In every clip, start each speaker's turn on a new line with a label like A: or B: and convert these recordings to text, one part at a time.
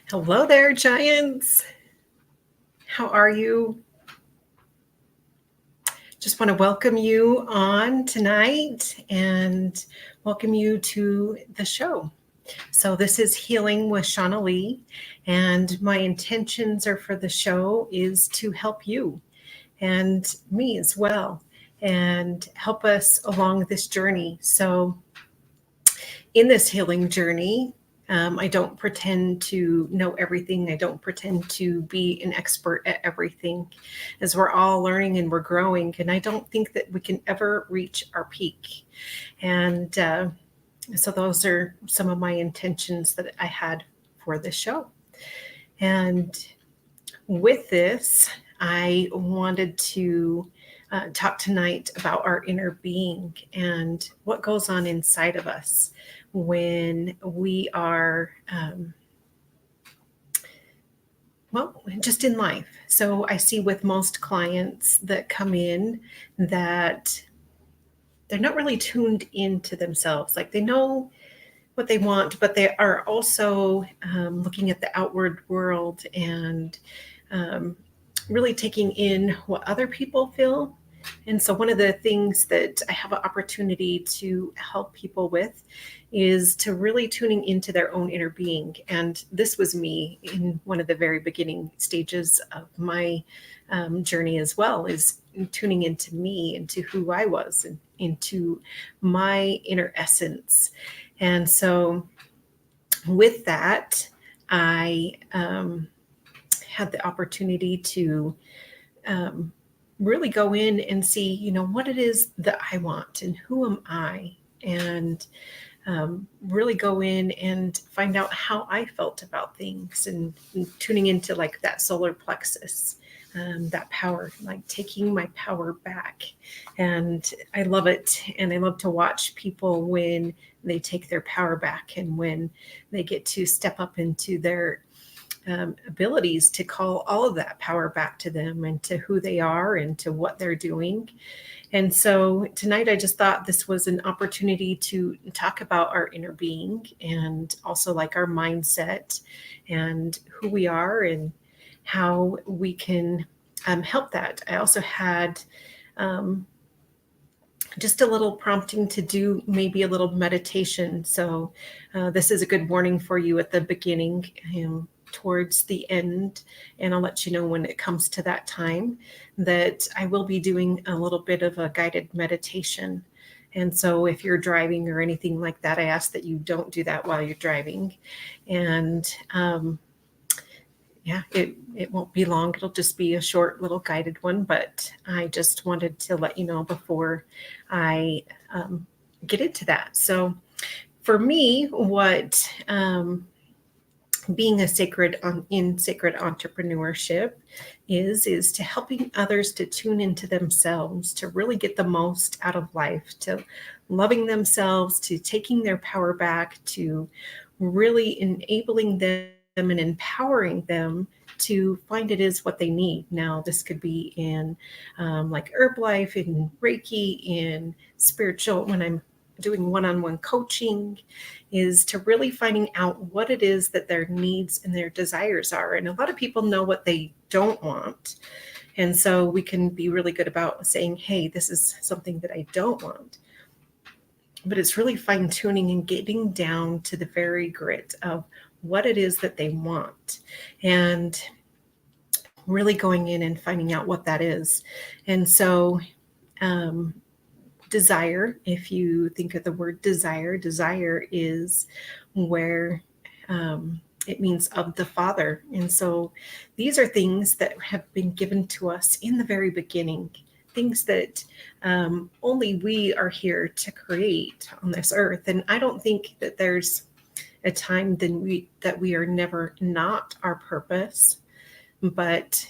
A: Hello there, giants. How are you? Just want to welcome you on tonight and welcome you to the show. So, this is Healing with Shawnalee, and my intentions are for the show is to help you and me as well and help us along this journey. So, in this healing journey, I don't pretend to know everything. I don't pretend to be an expert at everything, as we're all learning and we're growing. And I don't think that we can ever reach our peak. And so those are some of my intentions that I had for this show. And with this, I wanted to talk tonight about our inner being and what goes on inside of us when we are, just in life. So I see with most clients that come in that they're not really tuned into themselves. Like they know what they want, but they are also looking at the outward world and really taking in what other people feel. And so one of the things that I have an opportunity to help people with is to really tuning into their own inner being. And this was me in one of the very beginning stages of my journey as well, is tuning into me, into who I was, and into my inner essence. And so with that, I had the opportunity to really go in and see, what it is that I want and who am I, and really go in and find out how I felt about things, and tuning into like that solar plexus, that power, like taking my power back. And I love it. And I love to watch people when they take their power back and when they get to step up into their abilities to call all of that power back to them and to who they are and to what they're doing. And so tonight, I just thought this was an opportunity to talk about our inner being and also like our mindset and who we are and how we can help that. I also had just a little prompting to do maybe a little meditation. So this is a good warning for you at the beginning. Towards the end, and I'll let you know when it comes to that time, that I will be doing a little bit of a guided meditation. And so if you're driving or anything like that, I ask that you don't do that while you're driving. And it won't be long. It'll just be a short little guided one, but I just wanted to let you know before I get into that. So for me, what being a sacred entrepreneurship is to helping others to tune into themselves, to really get the most out of life, to loving themselves, to taking their power back, to really enabling them and empowering them to find it is what they need. Now, this could be in like herb life, in Reiki, in spiritual, when I'm doing one-on-one coaching, is to really finding out what it is that their needs and their desires are. And a lot of people know what they don't want. And so we can be really good about saying, hey, this is something that I don't want. But it's really fine tuning and getting down to the very grit of what it is that they want. And really going in and finding out what that is. And so desire, if you think of the word desire is where it means of the Father. And so these are things that have been given to us in the very beginning, things that only we are here to create on this earth. And I don't think that there's a time that we are never not our purpose, but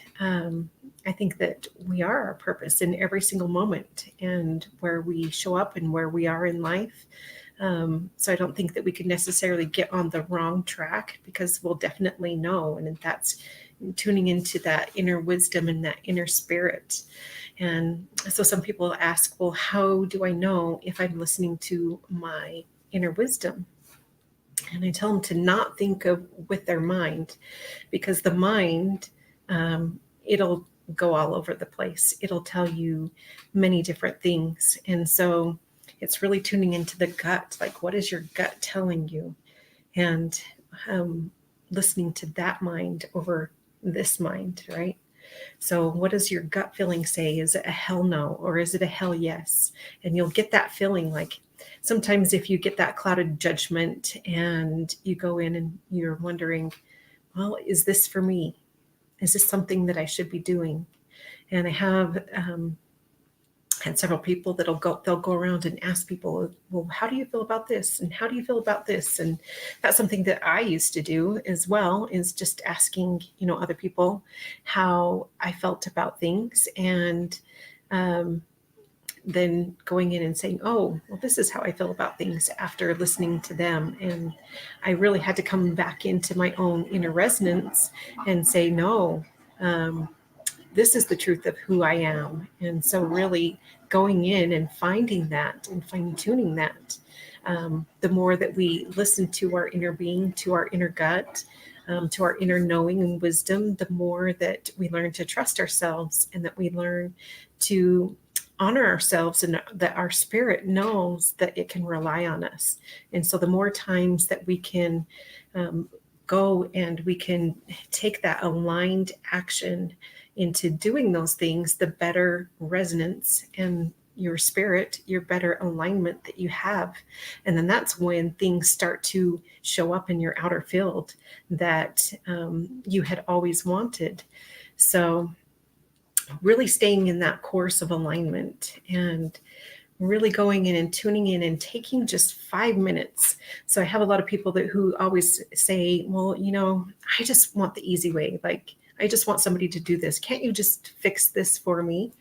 A: I think that we are our purpose in every single moment and where we show up and where we are in life. So I don't think that we could necessarily get on the wrong track, because we'll definitely know. And that's tuning into that inner wisdom and that inner spirit. And so some people ask, well, how do I know if I'm listening to my inner wisdom? And I tell them to not think of with their mind, because the mind, it'll go all over the place. It'll tell you many different things. And so it's really tuning into the gut. Like, what is your gut telling you? And listening to that mind over this mind, right? So, what does your gut feeling say? Is it a hell no, or is it a hell yes? And you'll get that feeling. Like, sometimes if you get that clouded judgment and you go in and you're wondering, well, is this for me? Is this something that I should be doing? And I have had several people they'll go around and ask people, well, how do you feel about this? And how do you feel about this? And that's something that I used to do as well, is just asking, other people how I felt about things. And then going in and saying, oh, well, this is how I feel about things after listening to them. And I really had to come back into my own inner resonance and say, no, this is the truth of who I am. And so really going in and finding that and fine tuning that, the more that we listen to our inner being, to our inner gut, to our inner knowing and wisdom, the more that we learn to trust ourselves, and that we learn to honor ourselves, and that our spirit knows that it can rely on us. And so the more times that we can go and we can take that aligned action into doing those things, the better resonance and your spirit, your better alignment that you have. And then that's when things start to show up in your outer field that you had always wanted. So really staying in that course of alignment and really going in and tuning in and taking just 5 minutes. So I have a lot of people who always say, well, I just want the easy way. Like, I just want somebody to do this. Can't you just fix this for me?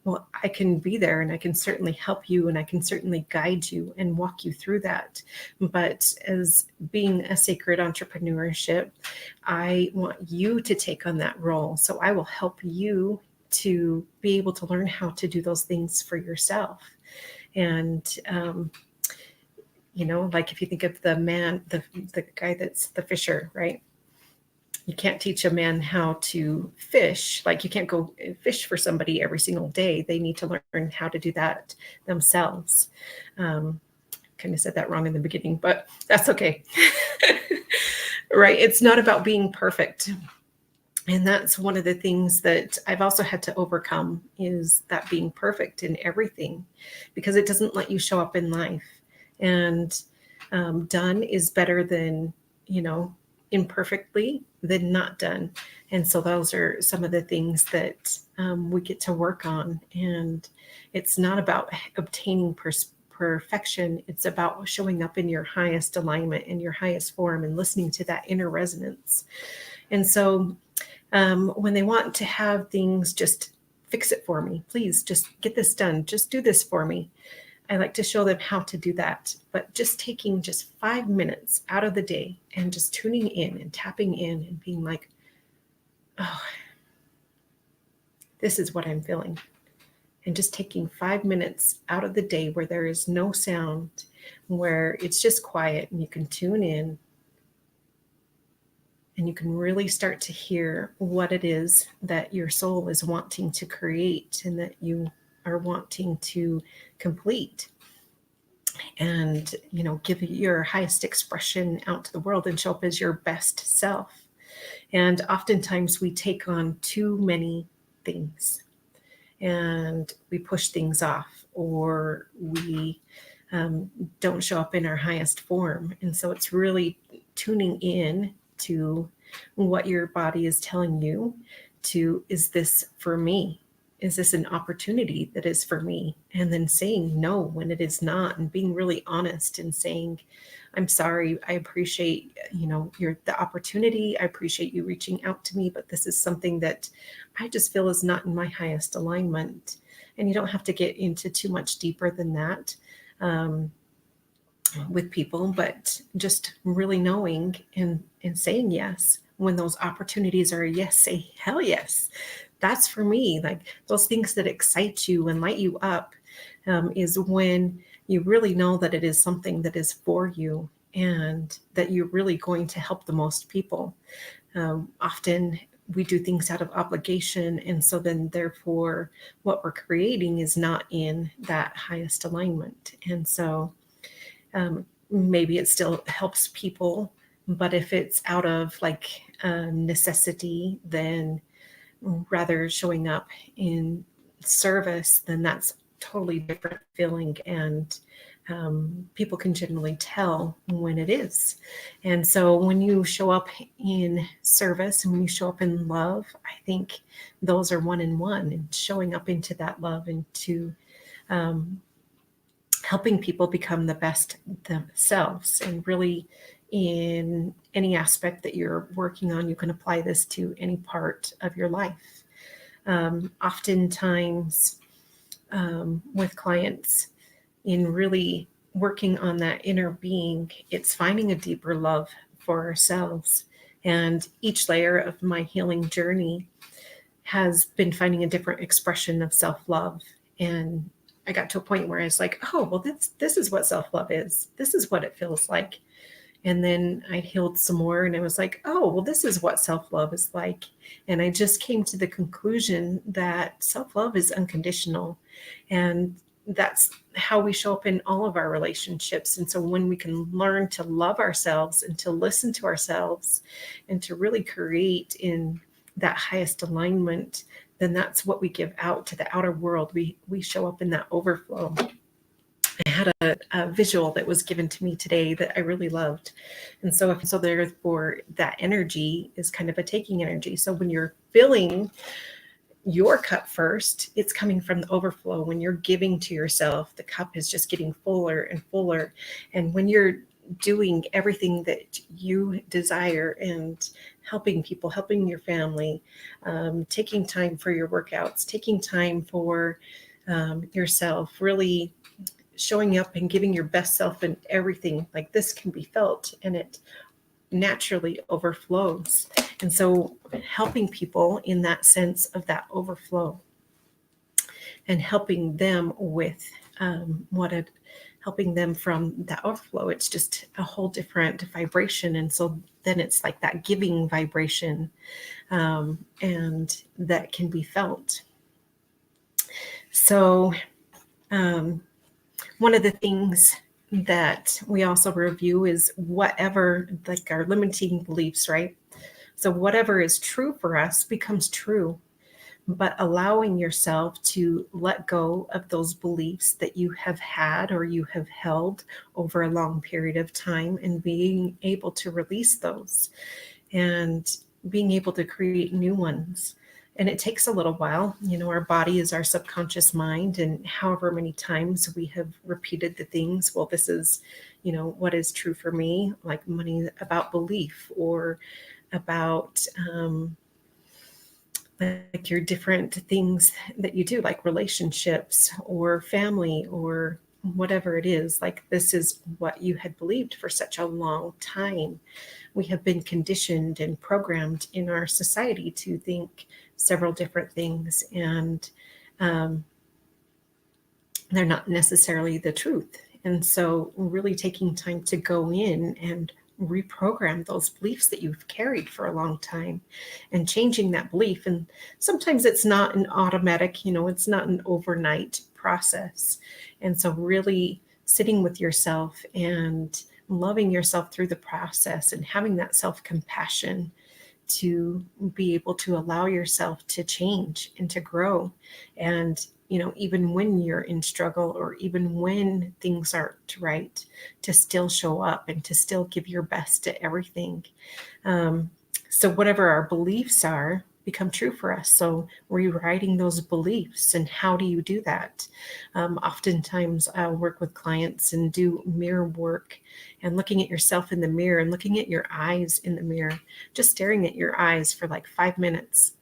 A: Well, I can be there, and I can certainly help you, and I can certainly guide you and walk you through that. But as being a sacred entrepreneurship, I want you to take on that role. So I will help you to be able to learn how to do those things for yourself. And, like if you think of the man, the guy that's the fisher, right? You can't teach a man how to fish. Like, you can't go fish for somebody every single day. They need to learn how to do that themselves. Kind of said that wrong in the beginning, but that's okay. Right? It's not about being perfect. And that's one of the things that I've also had to overcome, is that being perfect in everything, because it doesn't let you show up in life. And done is better than, imperfectly than not done. And so those are some of the things that we get to work on. And it's not about obtaining perfection. It's about showing up in your highest alignment, in your highest form, and listening to that inner resonance. And so when they want to have things, just fix it for me, please just get this done, just do this for me, I like to show them how to do that. But just taking just 5 minutes out of the day and just tuning in and tapping in and being like, oh, this is what I'm feeling. And just taking 5 minutes out of the day where there is no sound, where it's just quiet, and you can tune in and you can really start to hear what it is that your soul is wanting to create and that you are wanting to complete. And, give your highest expression out to the world and show up as your best self. And oftentimes we take on too many things and we push things off, or we don't show up in our highest form. And so it's really tuning in to what your body is telling you to, is this for me? Is this an opportunity that is for me? And then saying no when it is not, and being really honest and saying, I'm sorry, I appreciate, the opportunity. I appreciate you reaching out to me, but this is something that I just feel is not in my highest alignment. And you don't have to get into too much deeper than that with people, but just really knowing and saying yes. When those opportunities are a yes, say hell yes. That's for me. Like, those things that excite you and light you up is when you really know that it is something that is for you. and that you're really going to help the most people. Often we do things out of obligation, and so then therefore what we're creating is not in that highest alignment. And so maybe it still helps people, but if it's out of like necessity, then rather showing up in service, then that's totally different feeling. And people can generally tell when it is. And so when you show up in service and when you show up in love, I think those are one in one, and showing up into that love and to helping people become the best themselves. And really, in any aspect that you're working on, you can apply this to any part of your life. Oftentimes, with clients, in really working on that inner being, it's finding a deeper love for ourselves. And each layer of my healing journey has been finding a different expression of self-love. And I got to a point where I was like, oh, well, this is what self-love is. This is what it feels like. And then I healed some more and I was like, oh, well, this is what self-love is like. And I just came to the conclusion that self-love is unconditional. And that's how we show up in all of our relationships. And so when we can learn to love ourselves and to listen to ourselves and to really create in that highest alignment, then that's what we give out to the outer world. We show up in that overflow. I had a visual that was given to me today that I really loved. And so therefore that energy is kind of a taking energy. So when you're filling your cup first, it's coming from the overflow. When you're giving to yourself, the cup is just getting fuller and fuller. And when you're doing everything that you desire and helping people, helping your family, taking time for your workouts, taking time for yourself, really showing up and giving your best self in everything, like this can be felt and it naturally overflows. And so helping people in that sense of that overflow and helping them with helping them from that overflow, it's just a whole different vibration. And so then it's like that giving vibration, and that can be felt. So one of the things that we also review is whatever, like our limiting beliefs, right? So whatever is true for us becomes true, but allowing yourself to let go of those beliefs that you have had or you have held over a long period of time, and being able to release those and being able to create new ones. And it takes a little while. Our body is our subconscious mind, and however many times we have repeated the things, well, this is, what is true for me, like money, about belief, or about like your different things that you do, like relationships or family or whatever it is. Like, this is what you had believed for such a long time. We have been conditioned and programmed in our society to think several different things, and they're not necessarily the truth. And so really taking time to go in and reprogram those beliefs that you've carried for a long time and changing that belief. And sometimes it's not an automatic, it's not an overnight process. And so really sitting with yourself and loving yourself through the process and having that self-compassion to be able to allow yourself to change and to grow. And even when you're in struggle, or even when things aren't right, to still show up and to still give your best to everything. So whatever our beliefs are become true for us. So rewriting those beliefs. And how do you do that? Oftentimes I'll work with clients and do mirror work, and looking at yourself in the mirror and looking at your eyes in the mirror, just staring at your eyes for like 5 minutes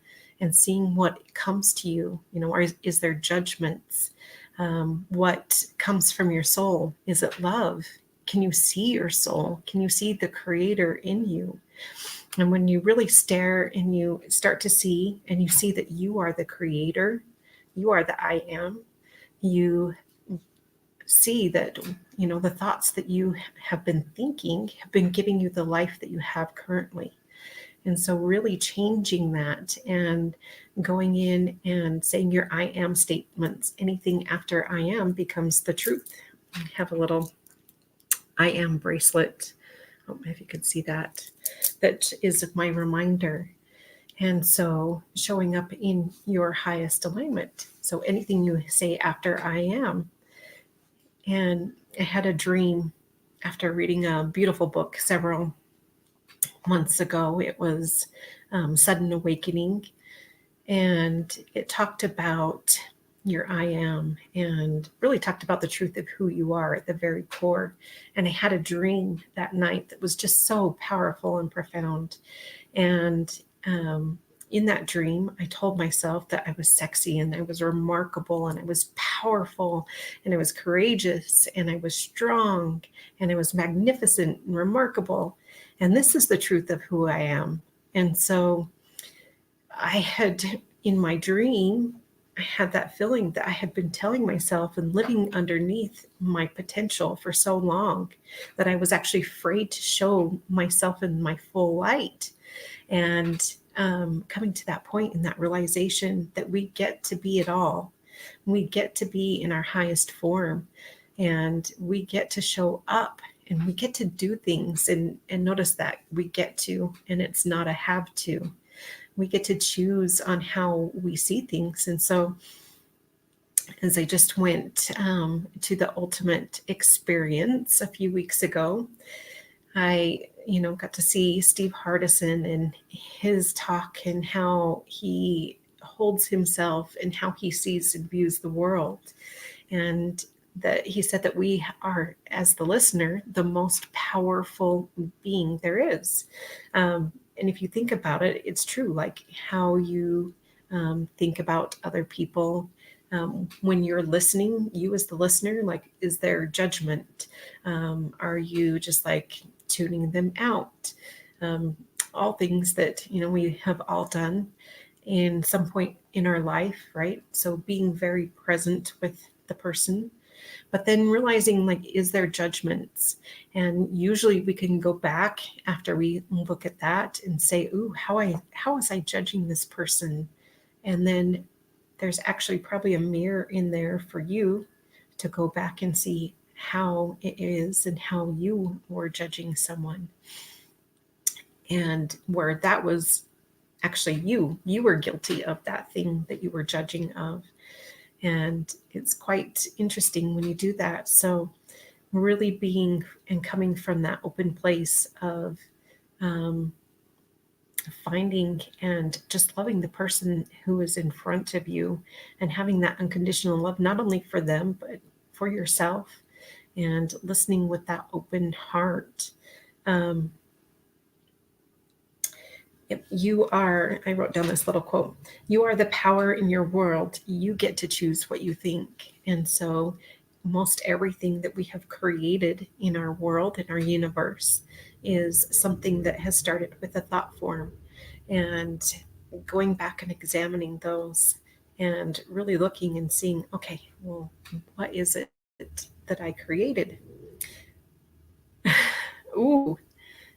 A: and seeing what comes to you. Or is there judgments? What comes from your soul? Is it love? Can you see your soul? Can you see the creator in you? And when you really stare and you start to see, and you see that you are the creator, you are the I am, you see that, the thoughts that you have been thinking have been giving you the life that you have currently. And so really changing that and going in and saying your I am statements. Anything after I am becomes the truth. I have a little I am bracelet. I don't know if you could see that. That is my reminder. And so showing up in your highest alignment. So anything you say after I am. And I had a dream after reading a beautiful book several months ago. It was Sudden Awakening. And it talked about your I am and really talked about the truth of who you are at the very core. And I had a dream that night that was just so powerful and profound. And in that dream, I told myself that I was sexy and I was remarkable and I was powerful and I was courageous and I was strong and I was magnificent and remarkable. And this is the truth of who I am. And so I had, in my dream, I had that feeling that I had been telling myself and living underneath my potential for so long that I was actually afraid to show myself in my full light. And coming to that point and that realization that we get to be it all. We get to be in our highest form and we get to show up and we get to do things and notice that we get to, and it's not a have to. We get to choose on how we see things. And so as I just went to the ultimate experience a few weeks ago, I, got to see Steve Hardison and his talk and how he holds himself and how he sees and views the world. And that he said that we are, as the listener, the most powerful being there is. And if you think about it, it's true, like how you think about other people. When you're listening, you as the listener, like, is there judgment? Are you just like tuning them out? All things that, we have all done in some point in our life, right? So being very present with the person, but then realizing, like, is there judgments? And usually we can go back after we look at that and say, ooh, how was I judging this person? And then there's actually probably a mirror in there for you to go back and see how it is and how you were judging someone. And where that was actually you were guilty of that thing that you were judging of. And it's quite interesting when you do that. So really being and coming from that open place of finding and just loving the person who is in front of you and having that unconditional love, not only for them, but for yourself, and listening with that open heart. You are, I wrote down this little quote, you are the power in your world. You get to choose what you think. And so most everything that we have created in our world, in our universe, is something that has started with a thought form. And going back and examining those and really looking and seeing, okay, well, what is it that I created? Ooh,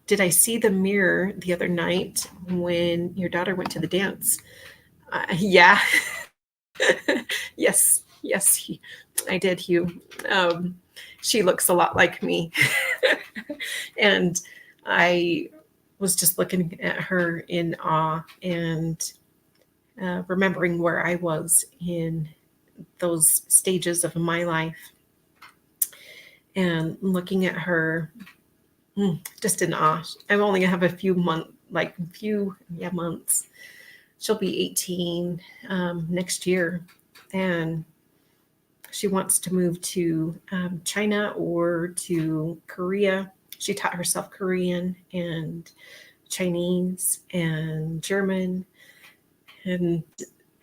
A: did I see the mirror the other night when your daughter went to the dance? Yeah. yes, I did, Hugh. She looks a lot like me. And I was just looking at her in awe and remembering where I was in those stages of my life and looking at her just in awe. I'm only gonna have a few months. She'll be 18 next year, and she wants to move to China or to Korea. She taught herself Korean and Chinese and German, and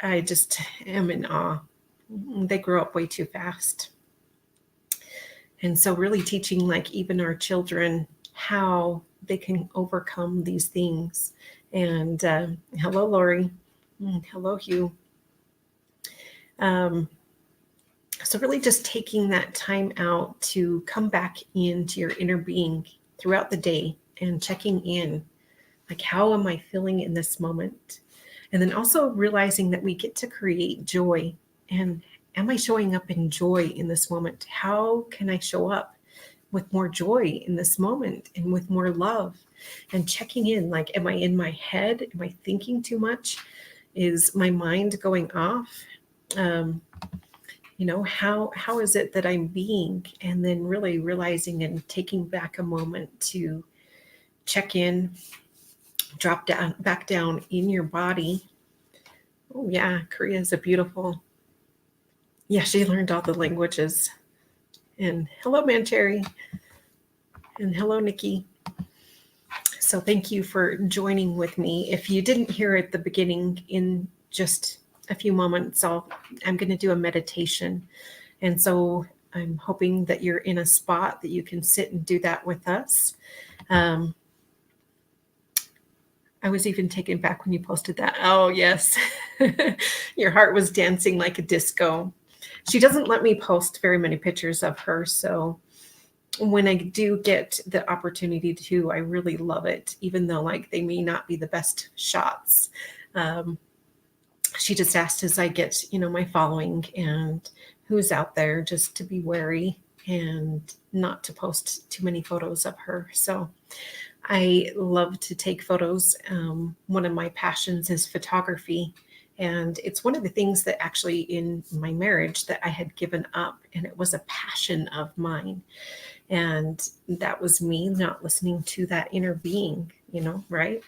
A: I just am in awe. They grow up way too fast. And so really teaching, like, even our children how they can overcome these things. And hello, Lori. Hello, Hugh. So really just taking that time out to come back into your inner being throughout the day and checking in, like, how am I feeling in this moment? And then also realizing that we get to create joy. And am I showing up in joy in this moment? How can I show up with more joy in this moment and with more love? And checking in, like, am I in my head? Am I thinking too much? Is my mind going off? Um, how is it that I'm being? And then really realizing and taking back a moment to check in, drop down, back down in your body. Oh yeah, Korea is a beautiful. Yeah, she learned all the languages. And hello, Mancherry. And hello, Nikki. So thank you for joining with me. If you didn't hear at the beginning, in just a few moments, I'm going to do a meditation. And so I'm hoping that you're in a spot that you can sit and do that with us. I was even taken back when you posted that. Oh, yes. Your heart was dancing like a disco. She doesn't let me post very many pictures of her. So when I do get the opportunity to, I really love it, even though like they may not be the best shots. She just asked as I get, my following and who's out there, just to be wary and not to post too many photos of her. So I love to take photos. One of my passions is photography. And it's one of the things that actually in my marriage that I had given up, and it was a passion of mine. And that was me not listening to that inner being, right?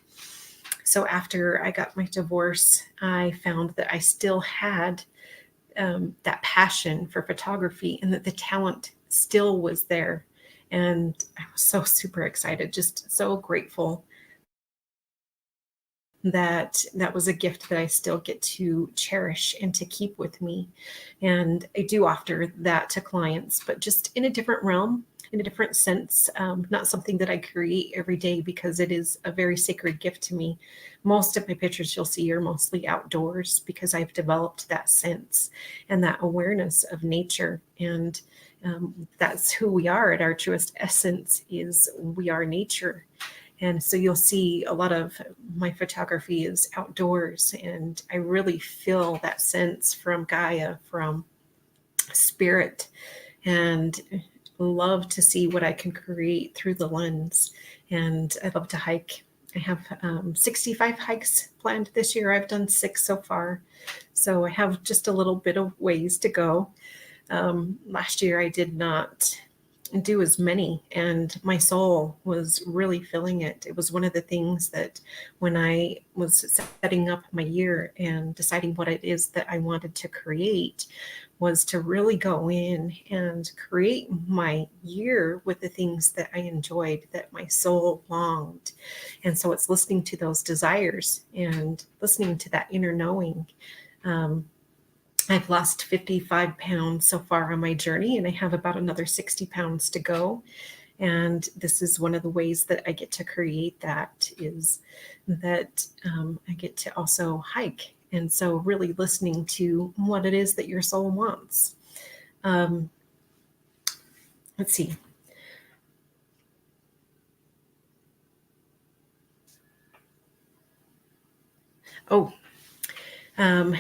A: So after I got my divorce, I found that I still had that passion for photography and that the talent still was there. And I was so super excited, just so grateful that was a gift that I still get to cherish and to keep with me. And I do offer that to clients, but just in a different realm, in a different sense, not something that I create every day because it is a very sacred gift to me. Most of my pictures you'll see are mostly outdoors because I've developed that sense and that awareness of nature. And that's who we are at our truest essence, is we are nature. And so you'll see a lot of my photography is outdoors, and I really feel that sense from Gaia, from spirit, and love to see what I can create through the lens. And I love to hike. I have 65 hikes planned this year. I've done 6 so far. So I have just a little bit of ways to go. Last year I did not do as many, and my soul was really feeling it. It was one of the things that when I was setting up my year and deciding what it is that I wanted to create, was to really go in and create my year with the things that I enjoyed, that my soul longed. And so it's listening to those desires and listening to that inner knowing. I've lost 55 pounds so far on my journey, and I have about another 60 pounds to go. And this is one of the ways that I get to create that, is that I get to also hike. And so really listening to what it is that your soul wants. Let's see.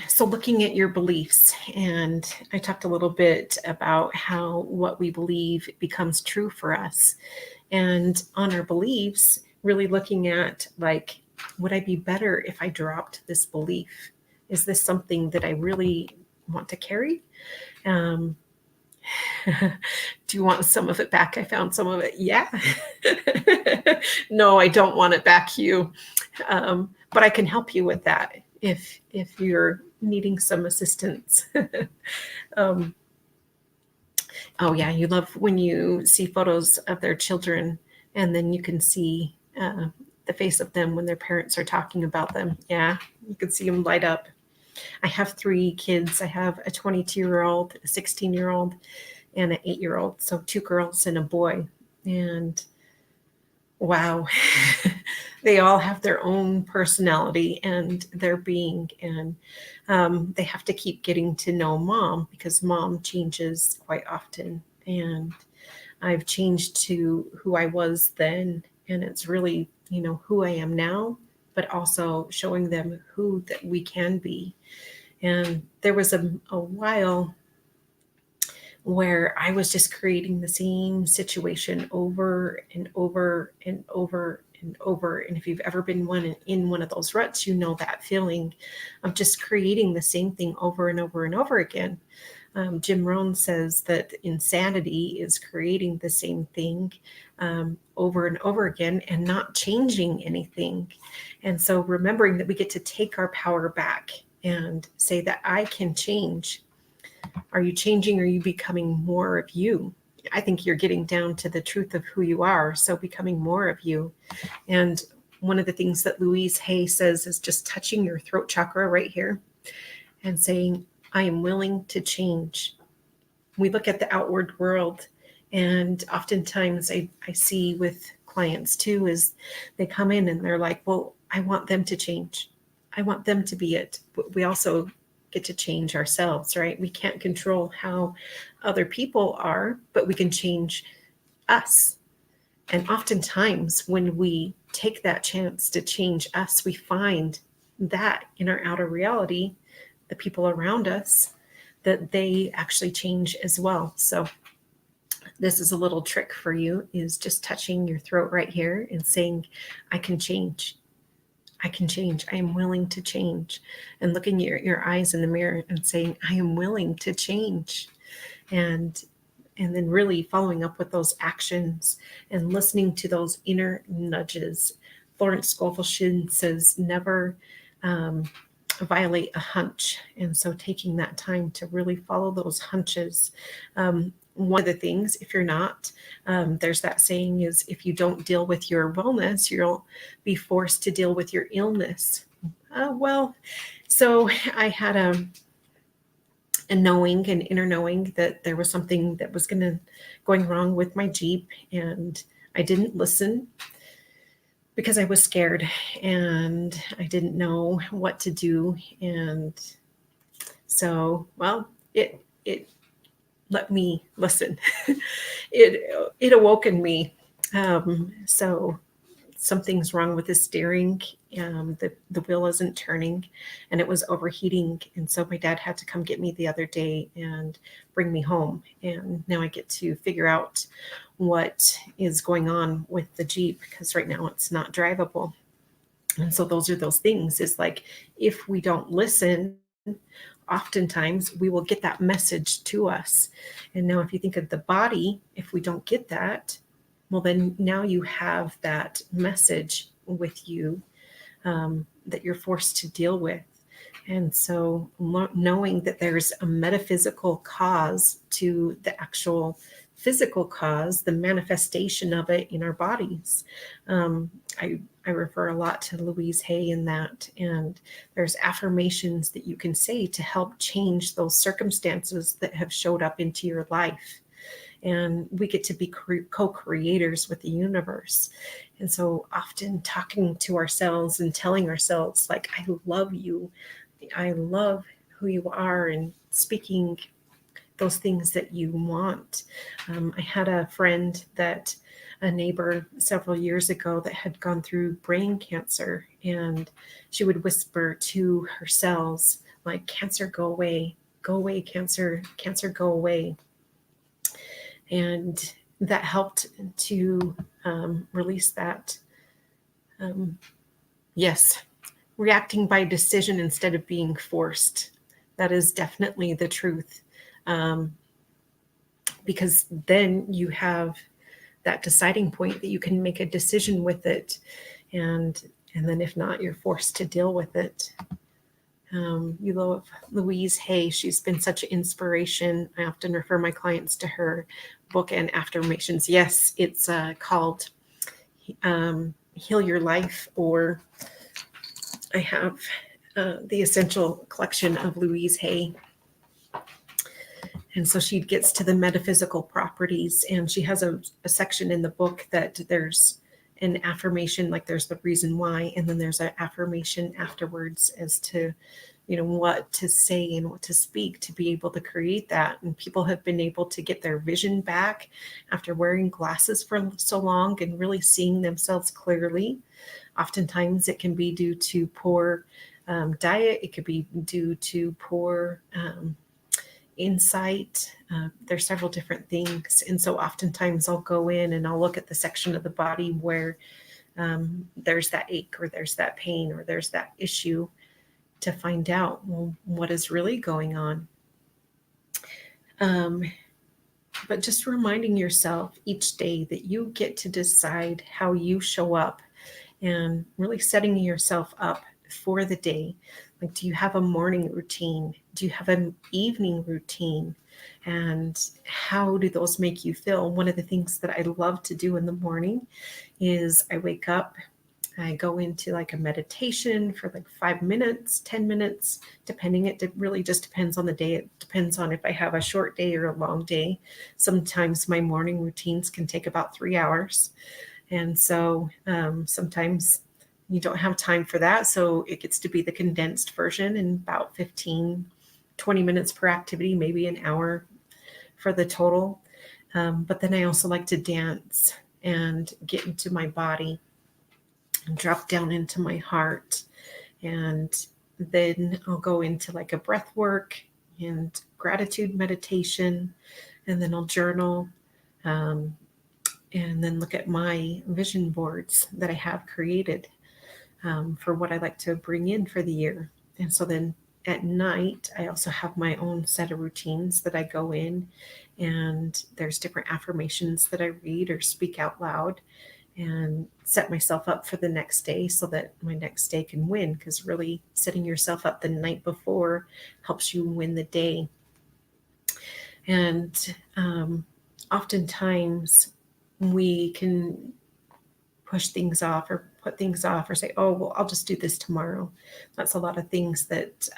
A: So looking at your beliefs, and I talked a little bit about how what we believe becomes true for us. And on our beliefs, really looking at, like, would I be better if I dropped this belief? Is this something that I really want to carry? Do you want some of it back? I found some of it. Yeah. No, I don't want it back, Hugh. But I can help you with that if you're needing some assistance. Oh yeah, you love when you see photos of their children and then you can see the face of them when their parents are talking about them. Yeah, you can see them light up. I have 3 kids. I have a 22-year-old, a 16-year-old, and an 8-year-old. So 2 girls and a boy. And wow, they all have their own personality and their being, and they have to keep getting to know mom, because mom changes quite often, and I've changed to who I was then, and it's really, who I am now, but also showing them who that we can be. And there was a while where I was just creating the same situation over and over and over and over. And if you've ever been in one of those ruts, you know that feeling of just creating the same thing over and over and over again. Jim Rohn says that insanity is creating the same thing over and over again and not changing anything. And so remembering that we get to take our power back and say that I can change. Are you changing? Or are you becoming more of you? I think you're getting down to the truth of who you are. So becoming more of you. And one of the things that Louise Hay says is just touching your throat chakra right here and saying, I am willing to change. We look at the outward world, and oftentimes I see with clients too, is they come in and they're like, well, I want them to change. I want them to be it. But we also get to change ourselves, right? We can't control how other people are, but we can change us. And oftentimes when we take that chance to change us, we find that in our outer reality, the people around us, that they actually change as well. So this is a little trick for you, is just touching your throat right here and saying, I can change. I can change. I am willing to change. And looking at your eyes in the mirror and saying, I am willing to change. And then really following up with those actions and listening to those inner nudges. Florence Scovel Shinn says, never violate a hunch. And so taking that time to really follow those hunches. One of the things, if you're not, there's that saying is, if you don't deal with your wellness, you'll be forced to deal with your illness. So I had an inner knowing that there was something that was going wrong with my Jeep, and I didn't listen because I was scared and I didn't know what to do. And so, it let me listen. It awoken me. So something's wrong with the steering. The wheel isn't turning, and it was overheating. And so my dad had to come get me the other day and bring me home. And now I get to figure out what is going on with the Jeep, because right now it's not drivable. And so those are those things, is like, if we don't listen, oftentimes we will get that message to us. And now if you think of the body, if we don't get that, well, then now you have that message with you that you're forced to deal with. And so knowing that there's a metaphysical cause to the actual physical cause, the manifestation of it in our bodies. I refer a lot to Louise Hay in that, and there's affirmations that you can say to help change those circumstances that have showed up into your life. And we get to be co-creators with the universe. And so often talking to ourselves and telling ourselves, like, I love you, I love who you are, and speaking those things that you want. I had a neighbor several years ago that had gone through brain cancer, and she would whisper to her cells, like, cancer, go away, cancer, go away. And that helped to release that. Yes, reacting by decision instead of being forced. That is definitely the truth. Because then you have that deciding point that you can make a decision with it. And then if not, you're forced to deal with it. You love Louise Hay. She's been such an inspiration. I often refer my clients to her book and affirmations. Yes, it's called Heal Your Life, or I have the essential collection of Louise Hay. And so she gets to the metaphysical properties, and she has a section in the book that there's an affirmation, like there's the reason why, and then there's an affirmation afterwards as to, what to say and what to speak to be able to create that. And people have been able to get their vision back after wearing glasses for so long and really seeing themselves clearly. Oftentimes it can be due to poor diet. It could be due to poor insight. There's several different things. And so oftentimes I'll go in and I'll look at the section of the body where there's that ache or there's that pain or there's that issue to find out, well, what is really going on. But just reminding yourself each day that you get to decide how you show up and really setting yourself up for the day. Like, do you have a morning routine? Do you have an evening routine? And how do those make you feel? One of the things that I love to do in the morning is I wake up, I go into like a meditation for like 5 minutes, 10 minutes, depending. It really just depends on the day. It depends on if I have a short day or a long day. Sometimes my morning routines can take about 3 hours. And so sometimes you don't have time for that. So it gets to be the condensed version in about 15, 20 minutes per activity, maybe an hour for the total. But then I also like to dance and get into my body and drop down into my heart. And then I'll go into like a breath work and gratitude meditation. And then I'll journal. And then look at my vision boards that I have created for what I like to bring in for the year. And so then at night, I also have my own set of routines that I go in, and there's different affirmations that I read or speak out loud and set myself up for the next day so that my next day can win, because really setting yourself up the night before helps you win the day. And oftentimes we can push things off or put things off or say, oh, well, I'll just do this tomorrow. That's a lot of things that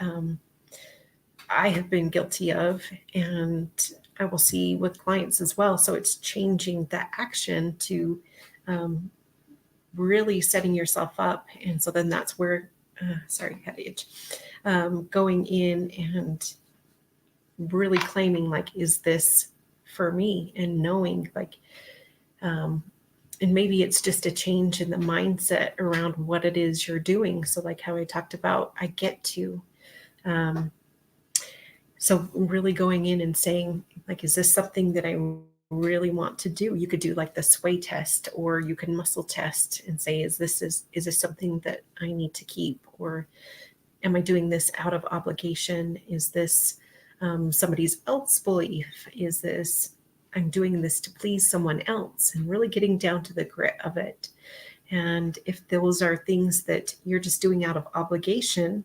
A: I have been guilty of, and I will see with clients as well. So it's changing that action to really setting yourself up. And so then that's where, going in and really claiming, like, is this for me? And knowing, like, and maybe it's just a change in the mindset around what it is you're doing. So like how I talked about, I get to, so really going in and saying, like, is this something that I really want to do? You could do like the sway test, or you can muscle test and say, is this something that I need to keep? Or am I doing this out of obligation? Is this somebody's else belief? Is this, I'm doing this to please someone else? And really getting down to the grit of it. And if those are things that you're just doing out of obligation,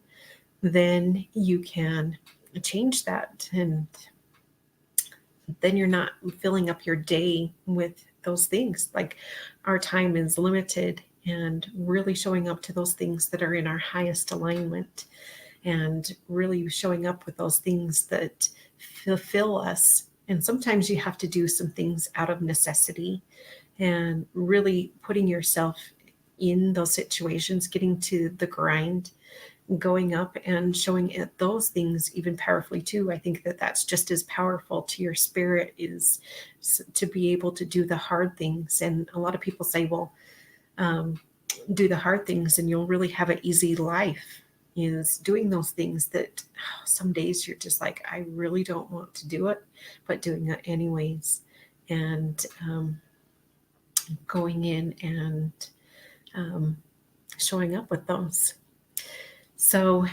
A: then you can change that. And then you're not filling up your day with those things. Like, our time is limited, and really showing up to those things that are in our highest alignment, and really showing up with those things that fulfill us. And sometimes you have to do some things out of necessity, and really putting yourself in those situations, getting to the grind, going up and showing at those things even powerfully too. I think that that's just as powerful to your spirit, is to be able to do the hard things. And a lot of people say, well, do the hard things and you'll really have an easy life. Is doing those things that some days you're just like, I really don't want to do it, but doing it anyways. And going in and showing up with those. So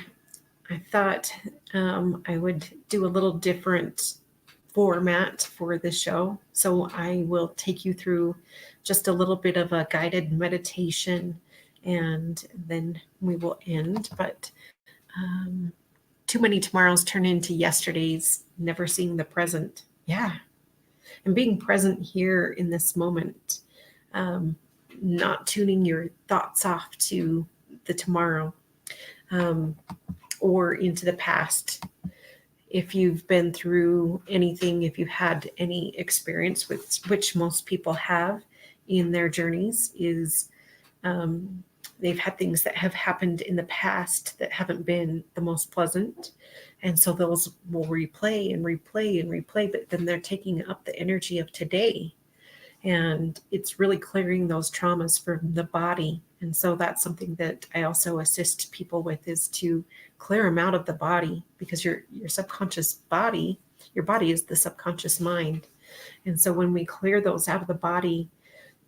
A: I thought I would do a little different format for the show. So I will take you through just a little bit of a guided meditation, and then we will end. But too many tomorrows turn into yesterdays, never seeing the present. Yeah. And being present here in this moment, not tuning your thoughts off to the tomorrow. Or into the past. If you've been through anything, if you had any experience with, which most people have, in their journeys is they've had things that have happened in the past that haven't been the most pleasant. And so those will replay and replay and replay, but then they're taking up the energy of today. And it's really clearing those traumas from the body. And so that's something that I also assist people with, is to clear them out of the body, because your subconscious body, your body is the subconscious mind. And so when we clear those out of the body,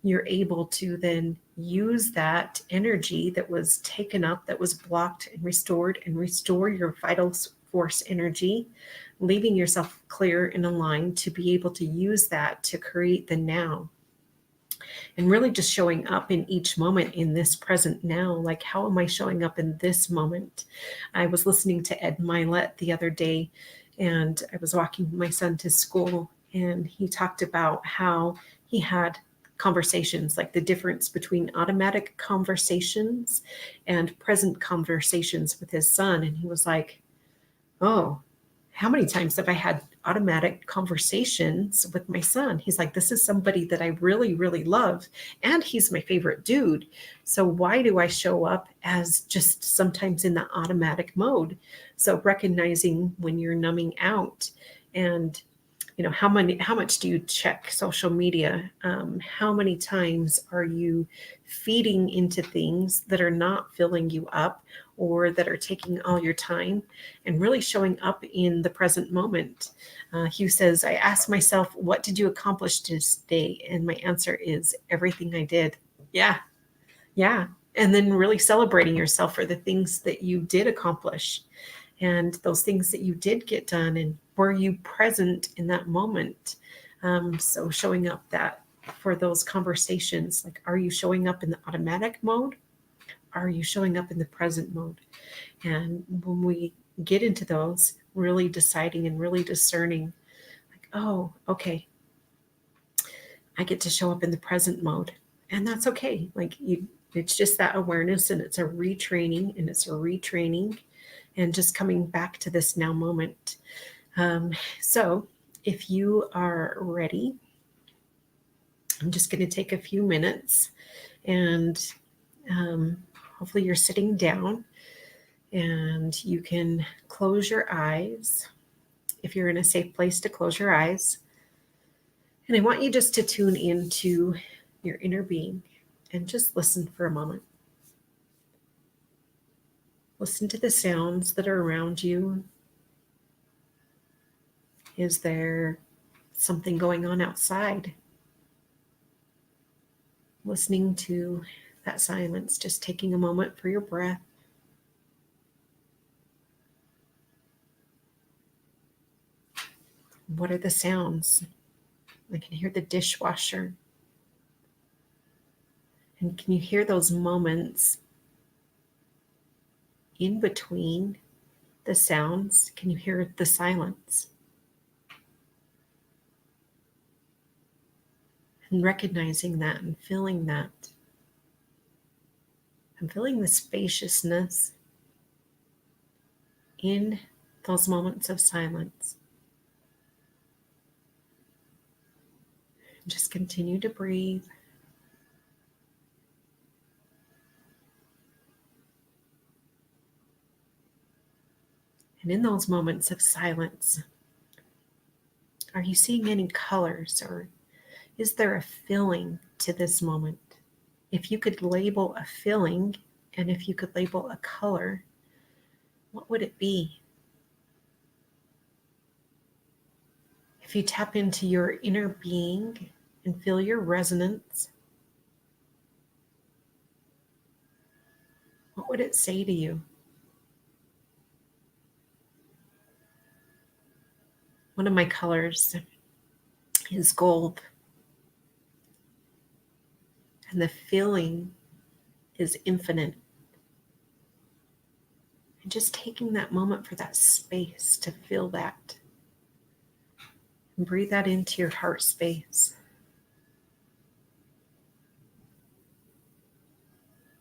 A: you're able to then use that energy that was taken up, that was blocked, and restore your vital force energy, leaving yourself clear and aligned to be able to use that to create the now. And really just showing up in each moment in this present now. Like, how am I showing up in this moment? I was listening to Ed Milet the other day, and I was walking my son to school, and he talked about how he had conversations, like the difference between automatic conversations and present conversations with his son. And he was like, oh, how many times have I had automatic conversations with my son? He's like, this is somebody that I really, really love, and he's my favorite dude. So why do I show up as just sometimes in the automatic mode? So recognizing when you're numbing out, and how much do you check social media? How many times are you feeding into things that are not filling you up, or that are taking all your time? And really showing up in the present moment. Hugh says, I ask myself, what did you accomplish today? And my answer is everything I did. Yeah. And then really celebrating yourself for the things that you did accomplish, and those things that you did get done, and were you present in that moment? So showing up that for those conversations, like, are you showing up in the automatic mode? Are you showing up in the present mode? And when we get into those, really deciding and really discerning, like, oh, okay, I get to show up in the present mode, and that's okay. Like, it's just that awareness, and it's a retraining, and just coming back to this now moment. So if you are ready, I'm just going to take a few minutes, and hopefully you're sitting down, and you can close your eyes if you're in a safe place to close your eyes. And I want you just to tune into your inner being and just listen for a moment. Listen to the sounds that are around you. Is there something going on outside? Listening to that silence, just taking a moment for your breath. What are the sounds? I can hear the dishwasher. And can you hear those moments in between the sounds? Can you hear the silence? And recognizing that and feeling that. I'm feeling the spaciousness in those moments of silence. Just continue to breathe. And in those moments of silence, are you seeing any colors, or is there a feeling to this moment? If you could label a feeling, and if you could label a color, what would it be? If you tap into your inner being and feel your resonance, what would it say to you? One of my colors is gold, and the feeling is infinite. And just taking that moment for that space to feel that. And breathe that into your heart space.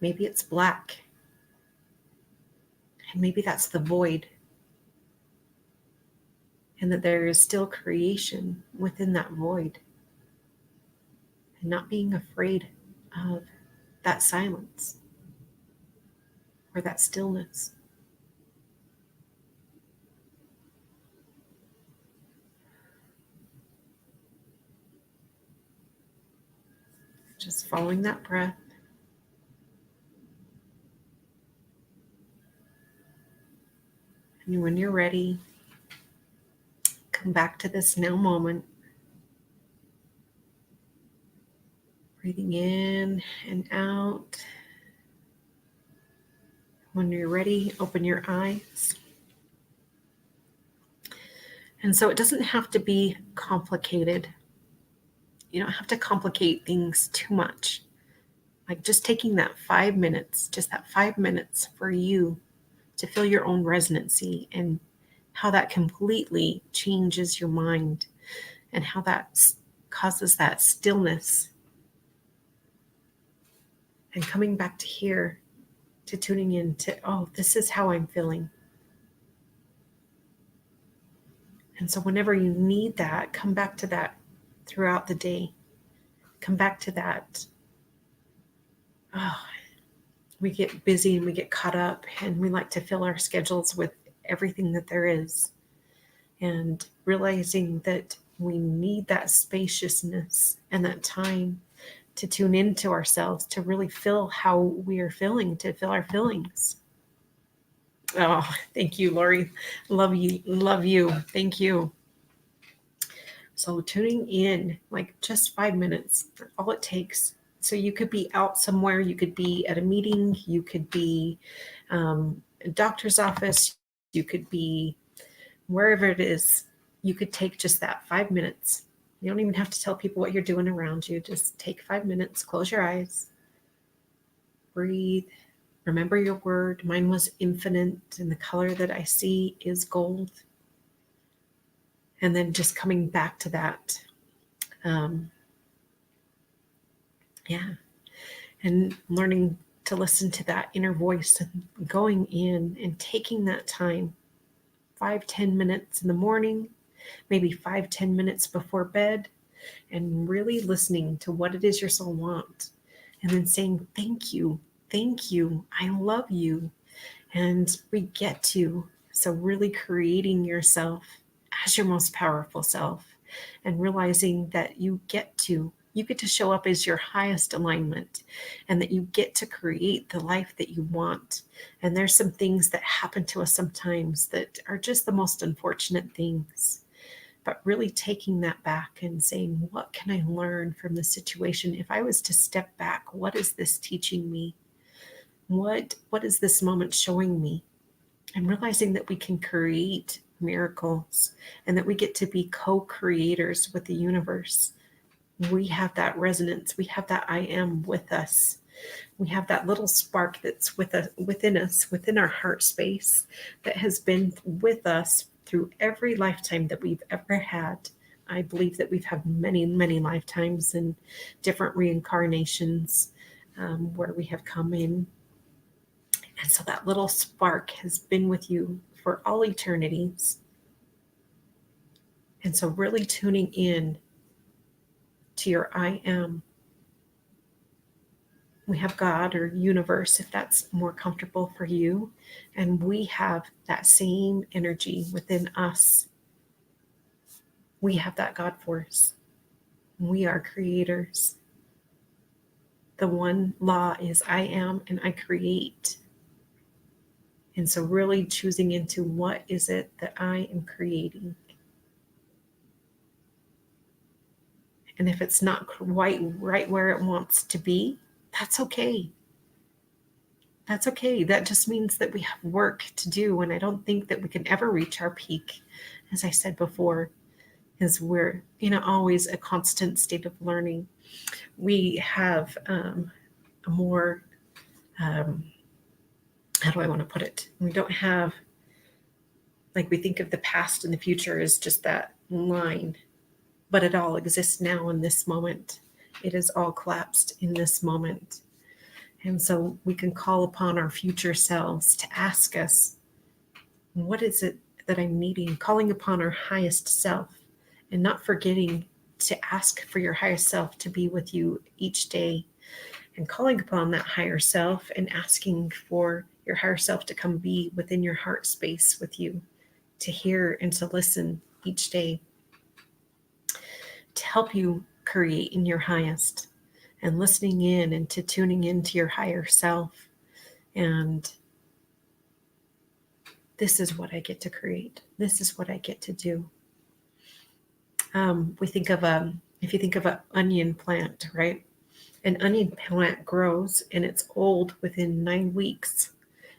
A: Maybe it's black. And maybe that's the void. And that there is still creation within that void. and not being afraid of that silence or that stillness. Just following that breath. And when you're ready, come back to this now moment. Breathing in and out. When you're ready, open your eyes. And so it doesn't have to be complicated. You don't have to complicate things too much. Like just taking that 5 minutes, just that 5 minutes for you to feel your own resonancy and how that completely changes your mind and how that causes that stillness. And coming back to here, to tuning in to, oh, this is how I'm feeling. And so whenever you need that, come back to that throughout the day. Come back to that. Oh, we get busy and we get caught up and we like to fill our schedules with everything that there is. And realizing that we need that spaciousness and that time to tune into ourselves, to really feel how we are feeling, to feel our feelings. Oh, thank you, Lori. Love you. Love you. Thank you. So tuning in, like just 5 minutes, all it takes. So you could be out somewhere, you could be at a meeting, you could be a doctor's office, you could be wherever it is. You could take just that 5 minutes. You don't even have to tell people what you're doing around you. Just take 5 minutes, close your eyes, breathe, remember your word. Mine was infinite, and the color that I see is gold. And then just coming back to that. And learning to listen to that inner voice and going in and taking that time, 5-10 minutes in the morning, maybe 5-10 minutes before bed, and really listening to what it is your soul wants. And then saying, thank you, I love you. And we get to. So really creating yourself as your most powerful self and realizing that you get to show up as your highest alignment and that you get to create the life that you want. And there's some things that happen to us sometimes that are just the most unfortunate things. But really taking that back and saying, what can I learn from this situation? If I was to step back, what is this teaching me? What is this moment showing me? And realizing that we can create miracles and that we get to be co-creators with the universe. We have that resonance. We have that I am with us. We have that little spark that's within us, within our heart space, that has been with us through every lifetime that we've ever had. I believe that we've had many, many lifetimes and different reincarnations where we have come in. And so that little spark has been with you for all eternities. And so really tuning in to your I am. We have God or universe, if that's more comfortable for you. And we have that same energy within us. We have that God force. We are creators. The one law is I am and I create. And so really choosing into what is it that I am creating. And if it's not quite right where it wants to be, that's okay. That's okay. That just means that we have work to do. And I don't think that we can ever reach our peak, as I said before, because we're always a constant state of learning. We have a more, how do I want to put it? We don't have, like we think of the past and the future as just that line, but it all exists now in this moment. It is all collapsed in this moment. And so we can call upon our future selves to ask us, what is it that I'm needing? Calling upon our highest self and not forgetting to ask for your higher self to be with you each day, and calling upon that higher self and asking for your higher self to come be within your heart space with you, to hear and to listen each day, to help you create in your highest, and listening in and to tuning into your higher self. And this is what I get to create. This is what I get to do. We think of if you think of an onion plant, right? An onion plant grows and it's old within 9 weeks.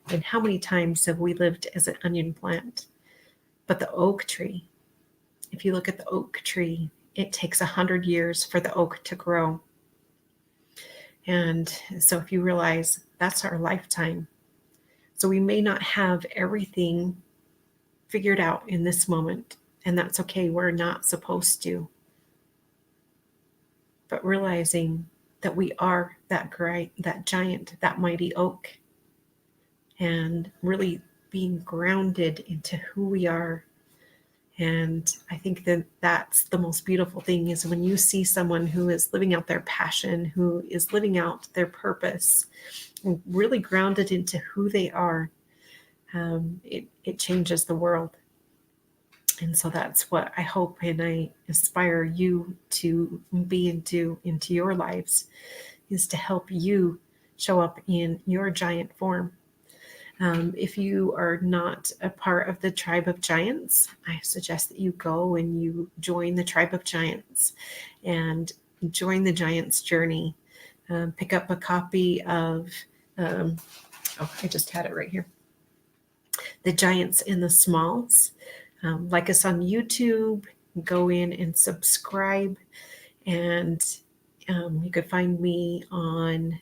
A: And how many times have we lived as an onion plant? But the oak tree, if you look at the oak tree, it takes 100 years for the oak to grow. And so if you realize that's our lifetime. So we may not have everything figured out in this moment, and that's okay. We're not supposed to. But realizing that we are that great, that giant, that mighty oak, and really being grounded into who we are. And I think that that's the most beautiful thing, is when you see someone who is living out their passion, who is living out their purpose, really grounded into who they are, it changes the world. And so that's what I hope and I aspire you to be and do into your lives, is to help you show up in your giant form. If you are not a part of the Tribe of Giants, I suggest that you go and you join the Tribe of Giants and join the Giants journey. Pick up a copy of, I just had it right here, The Giants in the Smalls. Like us on YouTube, go in and subscribe, and you could find me on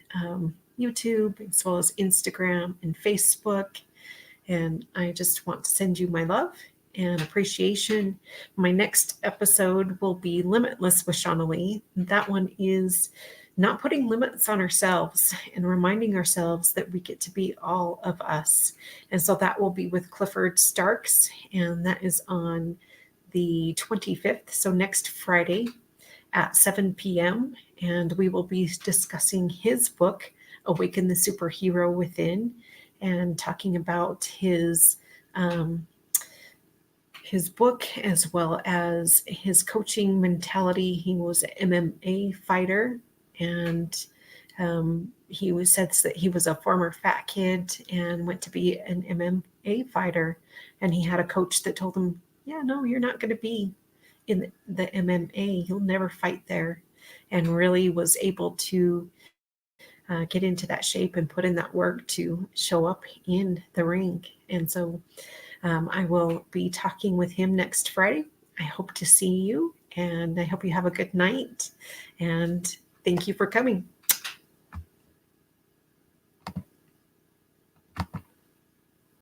A: YouTube as well as Instagram and Facebook. And I just want to send you my love and appreciation. My next episode will be Limitless with Shawnalee. That one is not putting limits on ourselves and reminding ourselves that we get to be all of us. And so that will be with Clifford Starks, and that is on the 25th. So next Friday at 7 p.m. And we will be discussing his book, Awaken the Superhero Within, and talking about his book as well as his coaching mentality. He was an MMA fighter, and he says that he was a former fat kid and went to be an MMA fighter. And he had a coach that told him, yeah, no, you're not going to be in the MMA. You'll never fight there. And really was able to get into that shape and put in that work to show up in the ring. And so I will be talking with him next Friday. I hope to see you, and I hope you have a good night. And thank you for coming.